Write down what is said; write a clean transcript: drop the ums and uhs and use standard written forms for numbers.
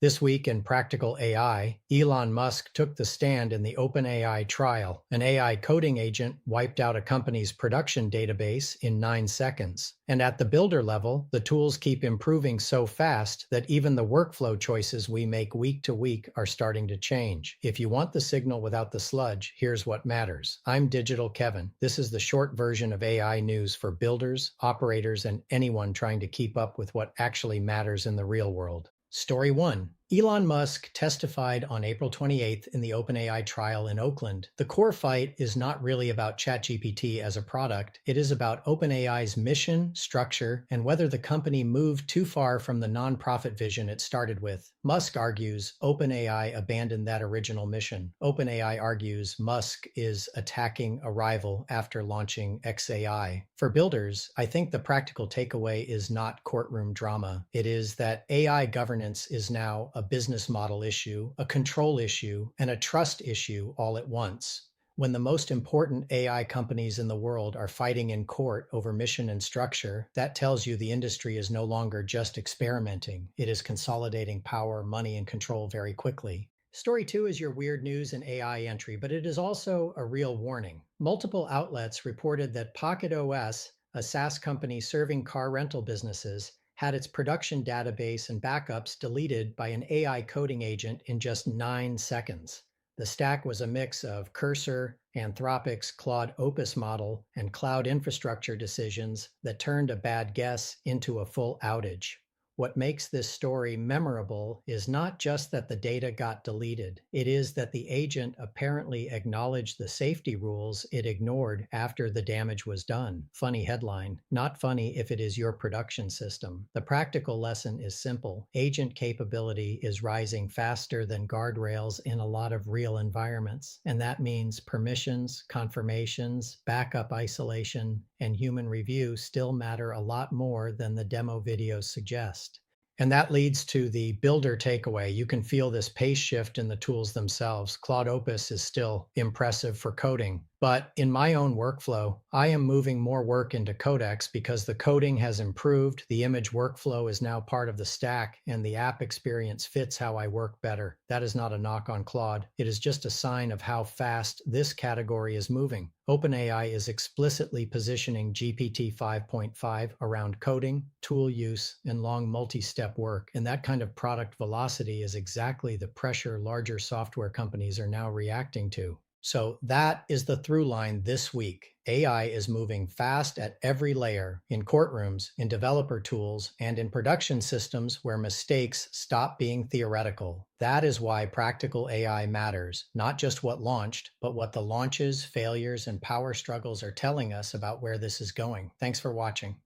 This week in Practical AI, Elon Musk took the stand in the OpenAI trial. An AI coding agent wiped out a company's production database in 9 seconds. And at the builder level, the tools keep improving so fast that even the workflow choices we make week to week are starting to change. If you want the signal without the sludge, here's what matters. I'm Digital Kevin. This is the short version of AI news for builders, operators, and anyone trying to keep up with what actually matters in the real world. Story 1. Elon Musk testified on April 28th in the OpenAI trial in Oakland. The core fight is not really about ChatGPT as a product. It is about OpenAI's mission, structure, and whether the company moved too far from the nonprofit vision it started with. Musk argues OpenAI abandoned that original mission. OpenAI argues Musk is attacking a rival after launching XAI. For builders, I think the practical takeaway is not courtroom drama. It is that AI governance is now a business model issue, a control issue, and a trust issue all at once. When the most important AI companies in the world are fighting in court over mission and structure, that tells you the industry is no longer just experimenting. It is consolidating power, money, and control very quickly. Story 2 is your weird news and AI entry, but it is also a real warning. Multiple outlets reported that PocketOS, a SaaS company serving car rental businesses, had its production database and backups deleted by an AI coding agent in just 9 seconds. The stack was a mix of Cursor, Anthropic's Claude Opus model, and cloud infrastructure decisions that turned a bad guess into a full outage. What makes this story memorable is not just that the data got deleted. It is that the agent apparently acknowledged the safety rules it ignored after the damage was done. Funny headline. Not funny if it is your production system. The practical lesson is simple. Agent capability is rising faster than guardrails in a lot of real environments. And that means permissions, confirmations, backup isolation, and human review still matter a lot more than the demo videos suggest. And that leads to the builder takeaway. You can feel this pace shift in the tools themselves. Claude Opus is still impressive for coding. But in my own workflow, I am moving more work into Codex because the coding has improved, the image workflow is now part of the stack, and the app experience fits how I work better. That is not a knock on Claude. It is just a sign of how fast this category is moving. OpenAI is explicitly positioning GPT 5.5 around coding, tool use, and long multi-step work. And that kind of product velocity is exactly the pressure larger software companies are now reacting to. So that is the through line this week. AI is moving fast at every layer, in courtrooms, in developer tools, and in production systems where mistakes stop being theoretical. That is why practical AI matters, not just what launched, but what the launches, failures, and power struggles are telling us about where this is going. Thanks for watching.